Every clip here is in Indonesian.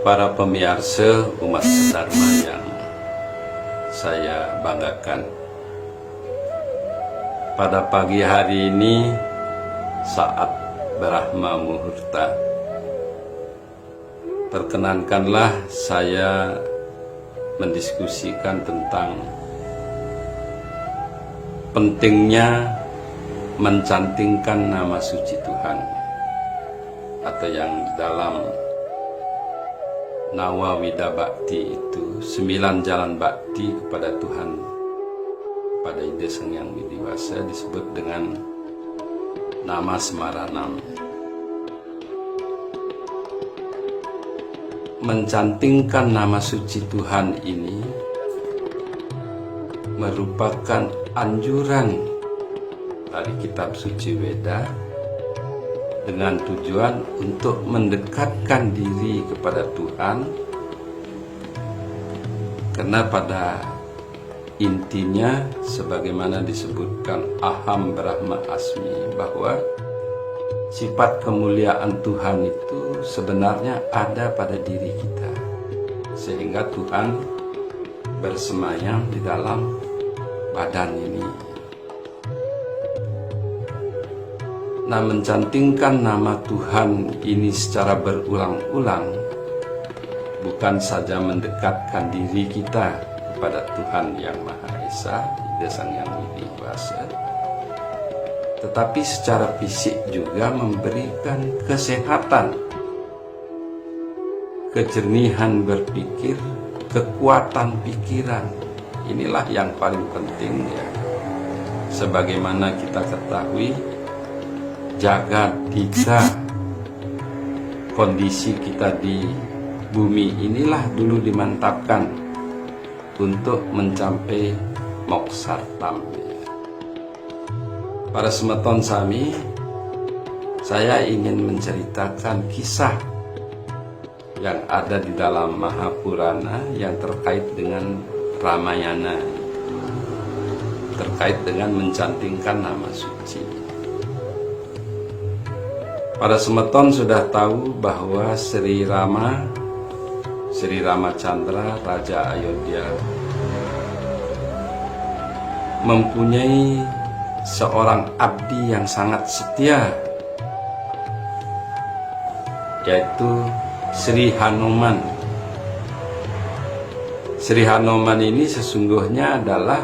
Para pemirsa umat sedharma yang saya banggakan, pada pagi hari ini saat Brahma Muhurta, perkenankanlah saya mendiskusikan tentang pentingnya mencantingkan nama suci Tuhan, atau yang dalam Nawa Wida Bhakti itu 9 jalan bakti kepada Tuhan pada Ide Sang Hyang Widiwasa disebut dengan nama Semaranam. Mencantingkan nama suci Tuhan ini merupakan anjuran dari kitab suci Weda dengan tujuan untuk mendekatkan diri kepada Tuhan, karena pada intinya sebagaimana disebutkan Aham Brahma Asmi, bahwa sifat kemuliaan Tuhan itu sebenarnya ada pada diri kita, sehingga Tuhan bersemayam di dalam badan ini. Nah, mencantingkan nama Tuhan ini secara berulang-ulang bukan saja mendekatkan diri kita kepada Tuhan Yang Maha Esa, Ide Sang Hyang Widiwasa, tetapi secara fisik juga memberikan kesehatan, kejernihan berpikir, kekuatan pikiran. Inilah yang paling penting, ya. Sebagaimana kita ketahui, jagat kita, kondisi kita di bumi inilah dulu dimantapkan untuk mencapai moksartam. Para semeton sami, saya ingin menceritakan kisah yang ada di dalam Mahapurana yang terkait dengan Ramayana, terkait dengan mencantingkan nama suci. Para semeton sudah tahu bahwa Sri Ramacandra, Raja Ayodhya, mempunyai seorang abdi yang sangat setia, yaitu Sri Hanuman. Sri Hanuman ini sesungguhnya adalah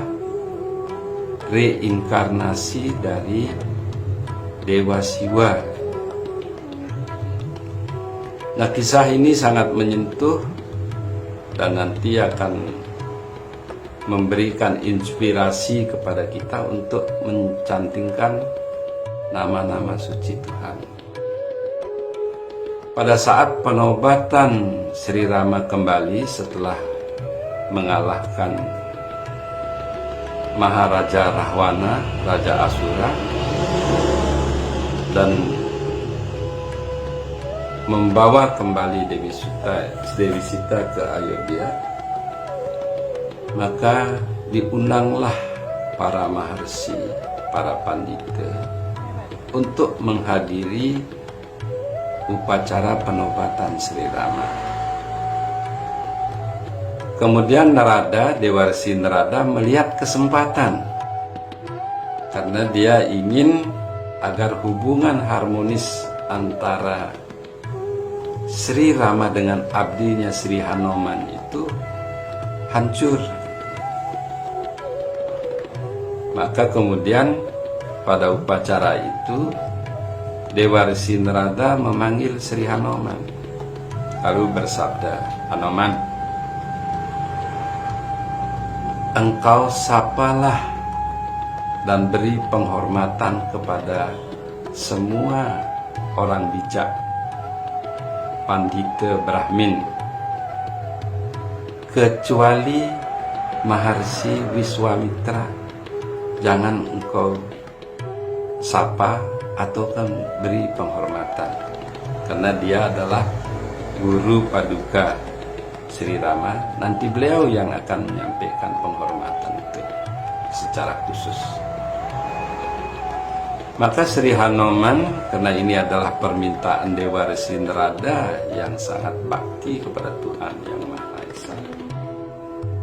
reinkarnasi dari Dewa Siwa. Nah, kisah ini sangat menyentuh dan nanti akan memberikan inspirasi kepada kita untuk mencantingkan nama-nama suci Tuhan. Pada saat penobatan Sri Rama kembali setelah mengalahkan Maharaja Rahwana, Raja Asura, dan membawa kembali Dewi Sita ke Ayodhya, maka diundanglah para maharsi, para pandita untuk menghadiri upacara penobatan Sri Rama. Kemudian Narada, Dewarsi Narada melihat kesempatan, karena dia ingin agar hubungan harmonis antara Sri Rama dengan abdinya Sri Hanuman itu hancur. Maka kemudian pada upacara itu Dewarsi Narada memanggil Sri Hanuman, lalu bersabda, "Hanuman, engkau sapalah dan beri penghormatan kepada semua orang bijak, pandita Brahmin, kecuali Maharsi Wiswamitra. Jangan engkau sapa atau beri penghormatan, karena dia adalah guru paduka Sri Rama. Nanti beliau yang akan menyampaikan penghormatan itu secara khusus." Maka Sri Hanoman, karena ini adalah permintaan Dewa Resi Narada yang sangat bakti kepada Tuhan Yang Maha Esa,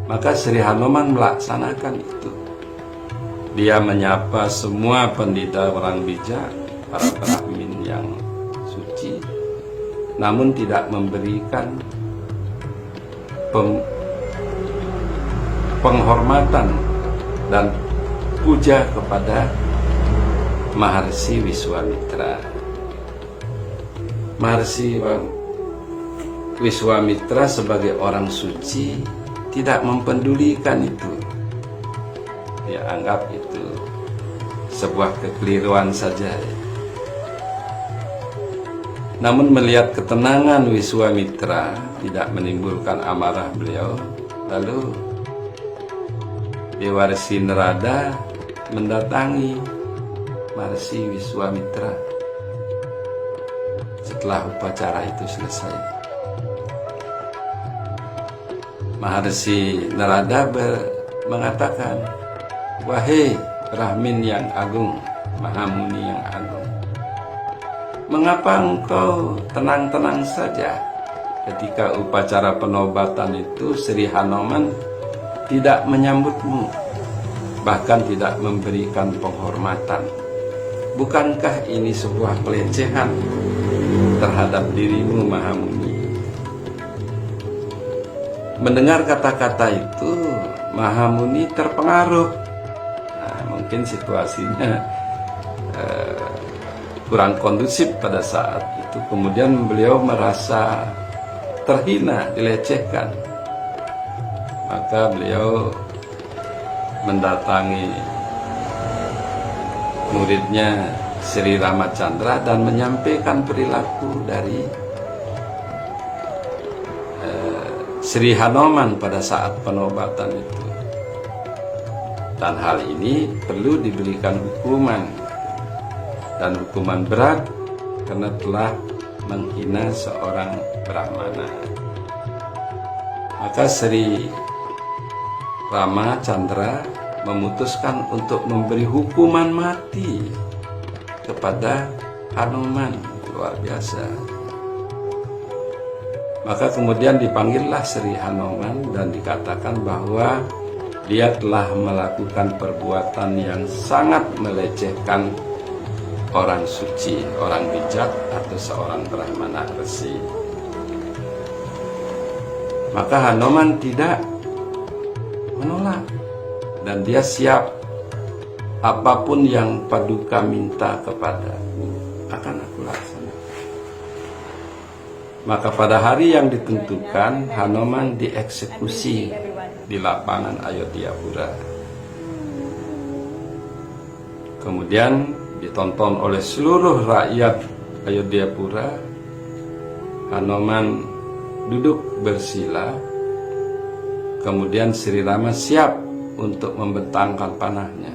maka Sri Hanoman melaksanakan itu. Dia menyapa semua pendeta orang bijak, para Brahmin yang suci, namun tidak memberikan penghormatan dan puja kepada Maharsi Wiswamitra. Maharsi Wiswamitra sebagai orang suci tidak mempedulikan itu. Dia anggap itu sebuah kekeliruan saja. Namun melihat ketenangan Wiswamitra tidak menimbulkan amarah beliau, lalu Dewa Resi Narada mendatangi Maharsi Wiswamitra setelah upacara itu selesai. Maharsi Narada mengatakan, "Wahai Brahmin yang agung, Mahamuni yang agung, mengapa engkau tenang-tenang saja ketika upacara penobatan itu Sri Hanoman tidak menyambutmu, bahkan tidak memberikan penghormatan? Bukankah ini sebuah pelecehan terhadap dirimu, Mahamuni?" Mendengar kata-kata itu, Mahamuni terpengaruh. Nah, mungkin situasinya kurang kondusif pada saat itu. Kemudian beliau merasa terhina, dilecehkan. Maka beliau mendatangi muridnya Sri Ramacandra dan menyampaikan perilaku dari Sri Hanoman pada saat penobatan itu. Dan hal ini perlu diberikan hukuman, dan hukuman berat karena telah menghina seorang Brahmana. Maka Sri Ramacandra memutuskan untuk memberi hukuman mati kepada Hanoman. Luar biasa. Maka kemudian dipanggillah Sri Hanoman dan dikatakan bahwa dia telah melakukan perbuatan yang sangat melecehkan orang suci, orang bijak, atau seorang Brahmana resi. Maka Hanoman tidak menolak, dan dia siap, apapun yang Paduka minta kepadaku akan aku laksanakan. Maka pada hari yang ditentukan, Hanoman dieksekusi di lapangan Ayodhyapura. Kemudian ditonton oleh seluruh rakyat Ayodhyapura. Hanoman duduk bersila. Kemudian Sri Rama siap untuk membentangkan panahnya.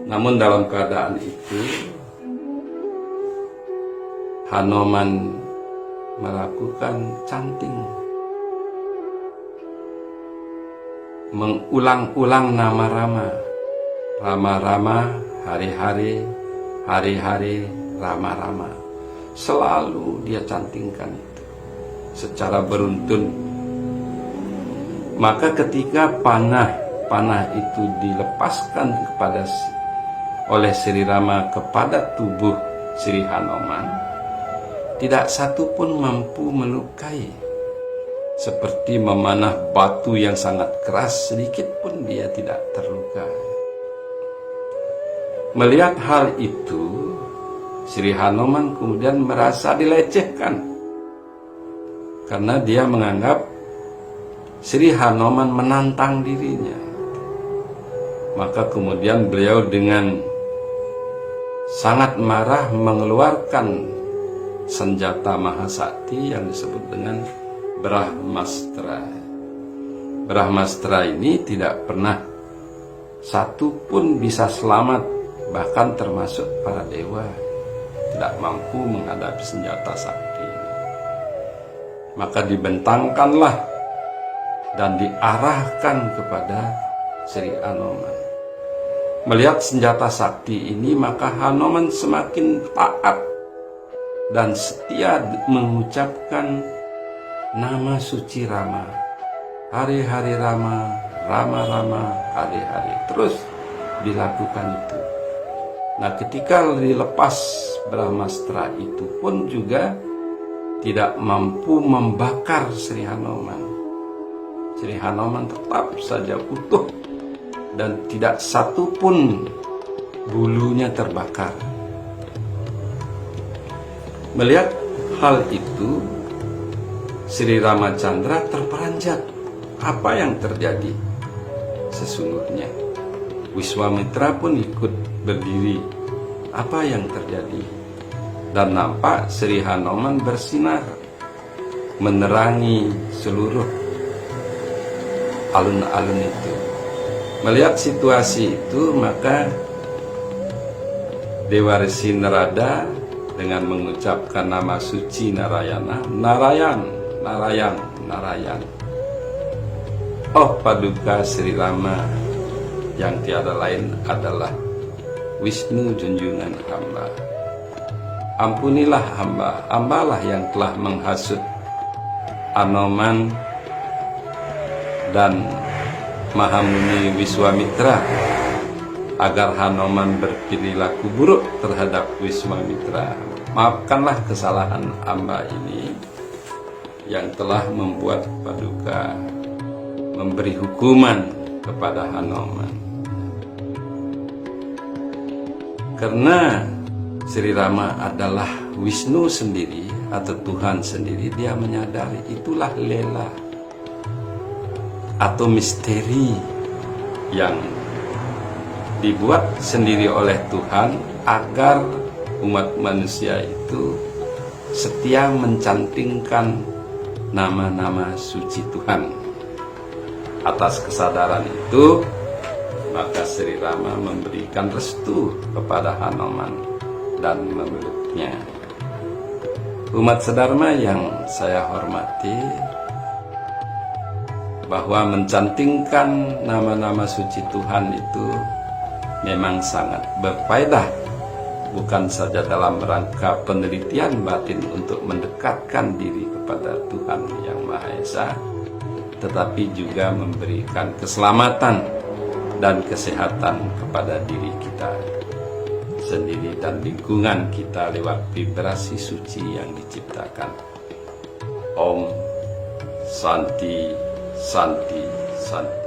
Namun dalam keadaan itu, Hanoman melakukan canting, mengulang-ulang nama Rama. Rama-Rama, hari-hari, hari-hari, Rama-Rama. Selalu dia cantingkan itu secara beruntun. Maka ketika panah itu dilepaskan oleh Sri Rama kepada tubuh Sri Hanoman, tidak satu pun mampu melukai. Seperti memanah batu yang sangat keras, sedikit pun dia tidak terluka. Melihat hal itu, Sri Hanoman kemudian merasa dilecehkan, karena dia menganggap Sri Hanoman menantang dirinya. Maka kemudian beliau dengan sangat marah mengeluarkan senjata Mahasakti yang disebut dengan Brahmastra. Brahmastra ini tidak pernah satu pun bisa selamat, bahkan termasuk para dewa tidak mampu menghadapi senjata sakti. Maka dibentangkanlah dan diarahkan kepada Sri Hanoman. Melihat senjata sakti ini, maka Hanoman semakin taat dan setia mengucapkan nama suci Rama. Hari-hari Rama, Rama-Rama, hari-hari. Terus dilakukan itu. Nah, ketika dilepas Brahmastra itu pun juga tidak mampu membakar Sri Hanoman. Sri Hanoman tetap saja utuh dan tidak satu pun bulunya terbakar. Melihat hal itu, Sri Ramacandra terperanjat. Apa yang terjadi sesungguhnya? Wiswamitra pun ikut berdiri. Apa yang terjadi? Dan nampak Sri Hanoman bersinar, menerangi seluruh alun-alun itu. Melihat situasi itu, maka Dewa Resi Narada dengan mengucapkan nama suci Narayana, Narayan, Narayan, Narayan. Oh Paduka Sri Rama, yang tiada lain adalah Wisnu junjungan hamba. Ampunilah hamba, hambalah yang telah menghasut Anoman dan Mahamuni Wiswamitra agar Hanoman berperilaku buruk terhadap Wiswamitra. Maafkanlah kesalahan hamba ini yang telah membuat Paduka memberi hukuman kepada Hanoman. Karena Sri Rama adalah Wisnu sendiri atau Tuhan sendiri, dia menyadari itulah lela atau misteri yang dibuat sendiri oleh Tuhan agar umat manusia itu setia mencantingkan nama-nama suci Tuhan. Atas kesadaran itu, maka Sri Rama memberikan restu kepada Hanoman dan memeluknya. Umat sedharma yang saya hormati, bahwa mencantingkan nama-nama suci Tuhan itu memang sangat berfaedah, bukan saja dalam rangka penelitian batin untuk mendekatkan diri kepada Tuhan Yang Maha Esa, tetapi juga memberikan keselamatan dan kesehatan kepada diri kita sendiri dan lingkungan kita lewat vibrasi suci yang diciptakan. Om Santi Santi Santi.